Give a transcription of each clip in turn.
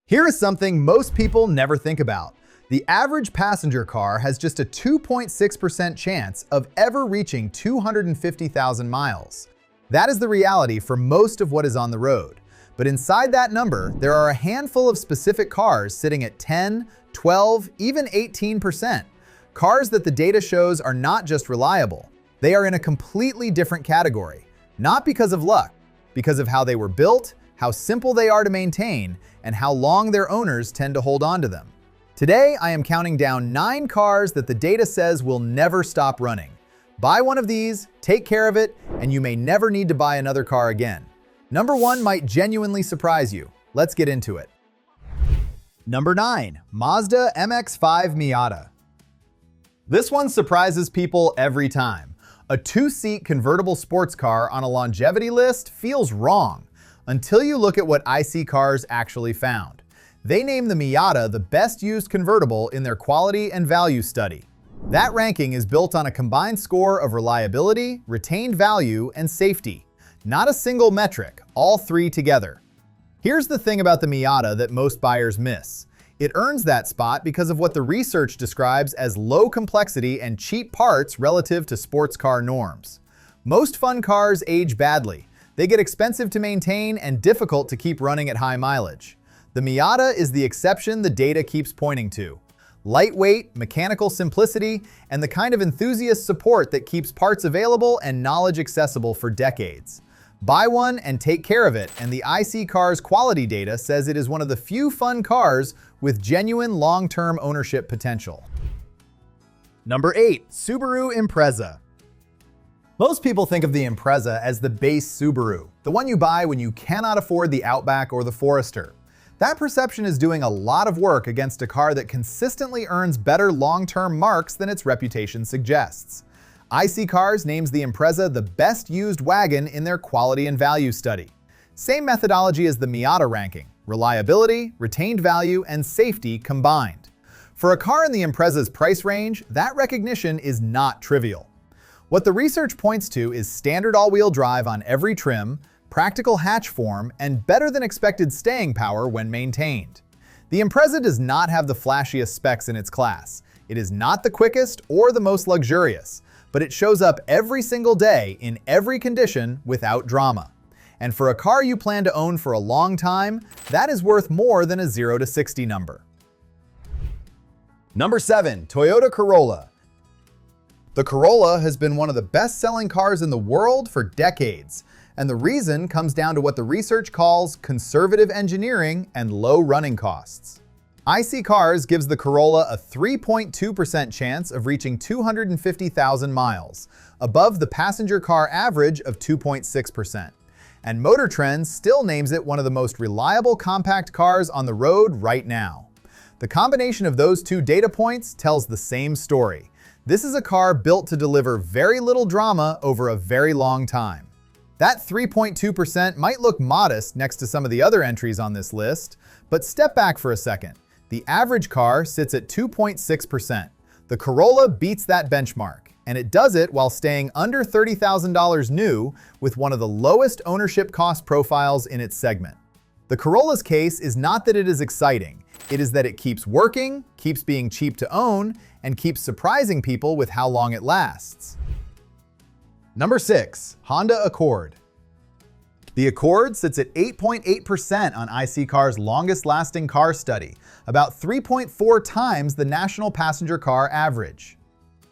Here is something most people never think about. The average passenger car has just a 2.6% chance of ever reaching 250,000 miles. That is the reality for most of what is on the road. But inside that number, there are a handful of specific cars sitting at 10, 12, even 18%. Cars that the data shows are not just reliable. They are in a completely different category. Not because of luck, because of how they were built, how simple they are to maintain, and how long their owners tend to hold on to them. Today, I am counting down 9 cars that the data says will never stop running. Buy one of these, take care of it, and you may never need to buy another car again. Number 1 might genuinely surprise you. Let's get into it. Number 9, Mazda MX-5 Miata. This one surprises people every time. A 2-seat convertible sports car on a longevity list feels wrong, until you look at what IC Cars actually found. They named the Miata the best used convertible in their quality and value study. That ranking is built on a combined score of reliability, retained value, and safety. Not a single metric, all 3 together. Here's the thing about the Miata that most buyers miss. It earns that spot because of what the research describes as low complexity and cheap parts relative to sports car norms. Most fun cars age badly. They get expensive to maintain and difficult to keep running at high mileage. The Miata is the exception the data keeps pointing to. Lightweight, mechanical simplicity, and the kind of enthusiast support that keeps parts available and knowledge accessible for decades. Buy one and take care of it, and the IC Cars quality data says it is one of the few fun cars with genuine long-term ownership potential. Number 8, Subaru Impreza. Most people think of the Impreza as the base Subaru, the one you buy when you cannot afford the Outback or the Forester. That perception is doing a lot of work against a car that consistently earns better long-term marks than its reputation suggests. IC Cars names the Impreza the best used wagon in their quality and value study. Same methodology as the Miata ranking: reliability, retained value, and safety combined. For a car in the Impreza's price range, that recognition is not trivial. What the research points to is standard all-wheel drive on every trim, practical hatch form, and better than expected staying power when maintained. The Impreza does not have the flashiest specs in its class. It is not the quickest or the most luxurious, but it shows up every single day in every condition without drama. And for a car you plan to own for a long time, that is worth more than a 0 to 60 number. Number 7, Toyota Corolla. The Corolla has been one of the best-selling cars in the world for decades, and the reason comes down to what the research calls conservative engineering and low running costs. IC Cars gives the Corolla a 3.2% chance of reaching 250,000 miles, above the passenger car average of 2.6%. And Motor Trend still names it one of the most reliable compact cars on the road right now. The combination of those 2 data points tells the same story. This is a car built to deliver very little drama over a very long time. That 3.2% might look modest next to some of the other entries on this list, but step back for a second. The average car sits at 2.6%. The Corolla beats that benchmark, and it does it while staying under $30,000 new with one of the lowest ownership cost profiles in its segment. The Corolla's case is not that it is exciting, it is that it keeps working, keeps being cheap to own, and keeps surprising people with how long it lasts. Number 6, Honda Accord. The Accord sits at 8.8% on IC Cars' longest-lasting car study, about 3.4 times the national passenger car average.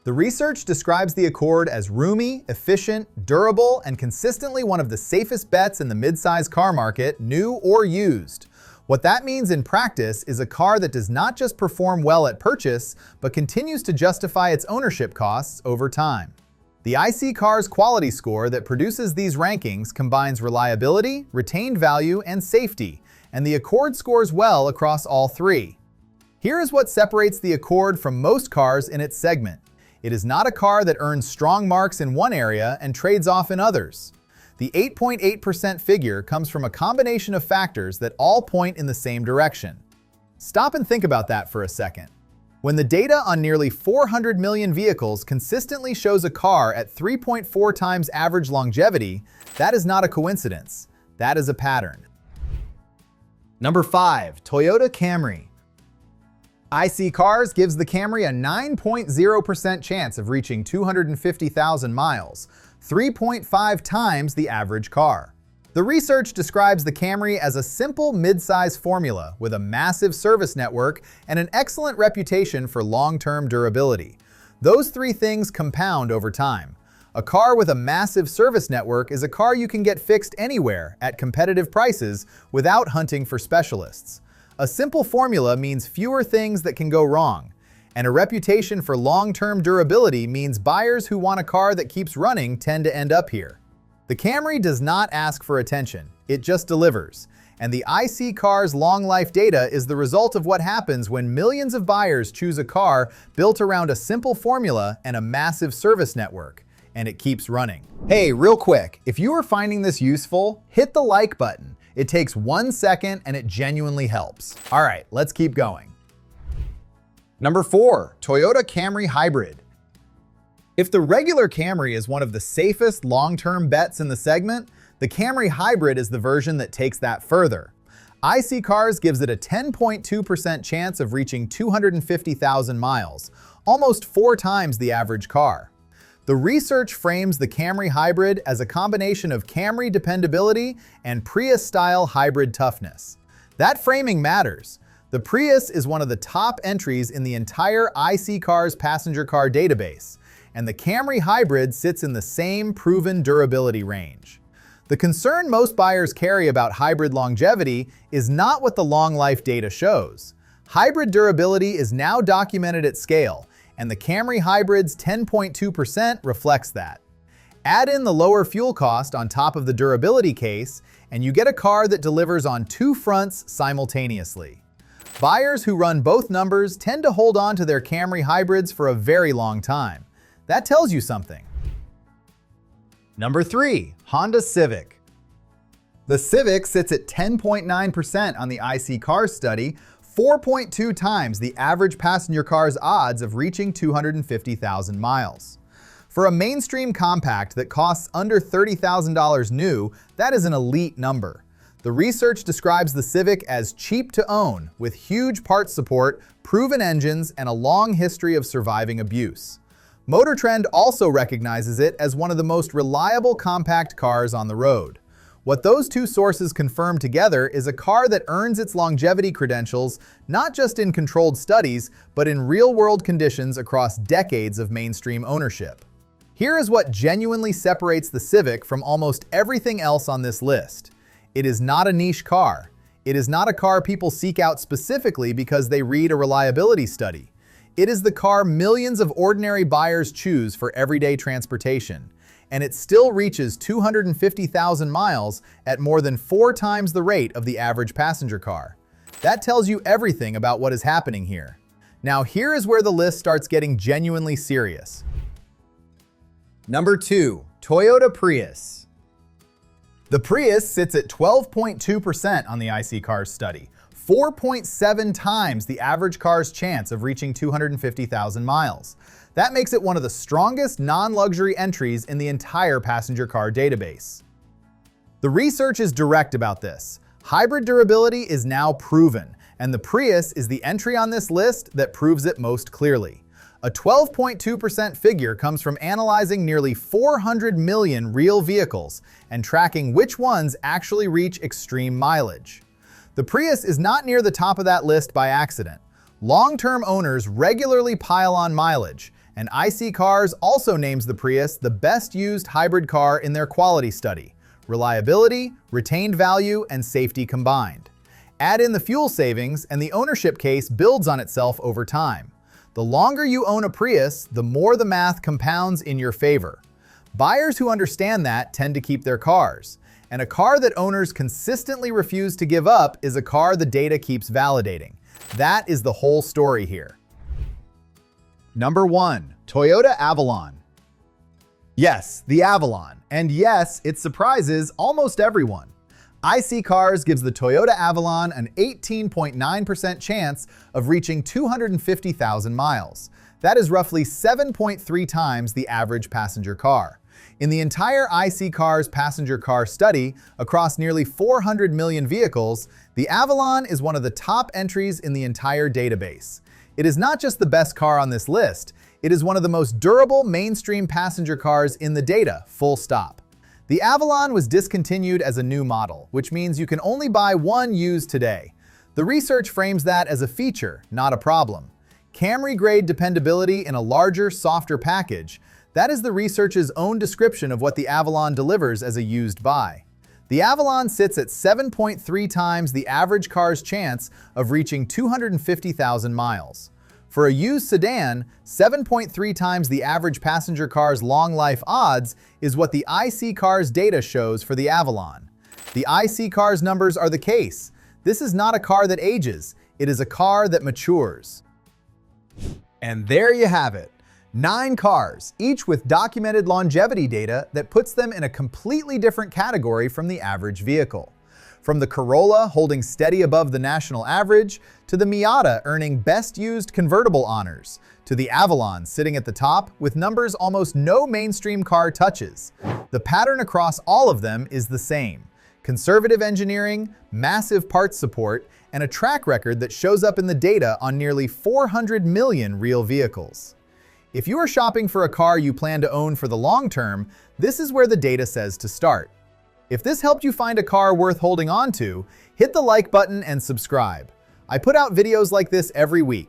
The research describes the Accord as roomy, efficient, durable, and consistently one of the safest bets in the mid-size car market, new or used. What that means in practice is a car that does not just perform well at purchase, but continues to justify its ownership costs over time. The IC Cars quality score that produces these rankings combines reliability, retained value, and safety, and the Accord scores well across all 3. Here is what separates the Accord from most cars in its segment. It is not a car that earns strong marks in one area and trades off in others. The 8.8% figure comes from a combination of factors that all point in the same direction. Stop and think about that for a second. When the data on nearly 400 million vehicles consistently shows a car at 3.4 times average longevity, that is not a coincidence. That is a pattern. Number 5. Toyota Camry. IC Cars gives the Camry a 9.0% chance of reaching 250,000 miles, 3.5 times the average car. The research describes the Camry as a simple mid-size formula with a massive service network and an excellent reputation for long-term durability. Those three things compound over time. A car with a massive service network is a car you can get fixed anywhere at competitive prices without hunting for specialists. A simple formula means fewer things that can go wrong, and a reputation for long-term durability means buyers who want a car that keeps running tend to end up here. The Camry does not ask for attention, it just delivers. And the IC Cars long life data is the result of what happens when millions of buyers choose a car built around a simple formula and a massive service network, and it keeps running. Hey, real quick, if you are finding this useful, hit the like button. It takes 1 second and it genuinely helps. All right, let's keep going. Number 4, Toyota Camry Hybrid. If the regular Camry is one of the safest long-term bets in the segment, the Camry Hybrid is the version that takes that further. IC Cars gives it a 10.2% chance of reaching 250,000 miles, almost 4 times the average car. The research frames the Camry Hybrid as a combination of Camry dependability and Prius-style hybrid toughness. That framing matters. The Prius is one of the top entries in the entire IC Cars passenger car database, and the Camry Hybrid sits in the same proven durability range. The concern most buyers carry about hybrid longevity is not what the long life data shows. Hybrid durability is now documented at scale, and the Camry Hybrid's 10.2% reflects that. Add in the lower fuel cost on top of the durability case, and you get a car that delivers on 2 fronts simultaneously. Buyers who run both numbers tend to hold on to their Camry Hybrids for a very long time. That tells you something. Number 3, Honda Civic. The Civic sits at 10.9% on the IC Cars study, 4.2 times the average passenger car's odds of reaching 250,000 miles. For a mainstream compact that costs under $30,000 new, that is an elite number. The research describes the Civic as cheap to own, with huge parts support, proven engines, and a long history of surviving abuse. Motor Trend also recognizes it as one of the most reliable compact cars on the road. What those two sources confirm together is a car that earns its longevity credentials not just in controlled studies, but in real-world conditions across decades of mainstream ownership. Here is what genuinely separates the Civic from almost everything else on this list. It is not a niche car. It is not a car people seek out specifically because they read a reliability study. It is the car millions of ordinary buyers choose for everyday transportation, and it still reaches 250,000 miles at more than 4 times the rate of the average passenger car. That tells you everything about what is happening here. Now here is where the list starts getting genuinely serious. Number 2, Toyota Prius. The Prius sits at 12.2% on the IC Cars study, 4.7 times the average car's chance of reaching 250,000 miles. That makes it one of the strongest non-luxury entries in the entire passenger car database. The research is direct about this. Hybrid durability is now proven, and the Prius is the entry on this list that proves it most clearly. A 12.2% figure comes from analyzing nearly 400 million real vehicles and tracking which ones actually reach extreme mileage. The Prius is not near the top of that list by accident. Long-term owners regularly pile on mileage, and IC Cars also names the Prius the best used hybrid car in their quality study. Reliability, retained value, and safety combined. Add in the fuel savings, and the ownership case builds on itself over time. The longer you own a Prius, the more the math compounds in your favor. Buyers who understand that tend to keep their cars. And a car that owners consistently refuse to give up is a car the data keeps validating. That is the whole story here. Number 1, Toyota Avalon. Yes, the Avalon. And yes, it surprises almost everyone. IC Cars gives the Toyota Avalon an 18.9% chance of reaching 250,000 miles. That is roughly 7.3 times the average passenger car. In the entire IC Cars passenger car study, across nearly 400 million vehicles, the Avalon is one of the top entries in the entire database. It is not just the best car on this list, it is one of the most durable mainstream passenger cars in the data, full stop. The Avalon was discontinued as a new model, which means you can only buy one used today. The research frames that as a feature, not a problem. Camry-grade dependability in a larger, softer package. That is the research's own description of what the Avalon delivers as a used buy. The Avalon sits at 7.3 times the average car's chance of reaching 250,000 miles. For a used sedan, 7.3 times the average passenger car's long life odds is what the IC Cars data shows for the Avalon. The IC Cars numbers are the case. This is not a car that ages, it is a car that matures. And there you have it. 9 cars, each with documented longevity data that puts them in a completely different category from the average vehicle. From the Corolla holding steady above the national average, to the Miata earning Best Used Convertible honors, to the Avalon sitting at the top with numbers almost no mainstream car touches. The pattern across all of them is the same: conservative engineering, massive parts support, and a track record that shows up in the data on nearly 400 million real vehicles. If you are shopping for a car you plan to own for the long term, this is where the data says to start. If this helped you find a car worth holding on to, hit the like button and subscribe. I put out videos like this every week,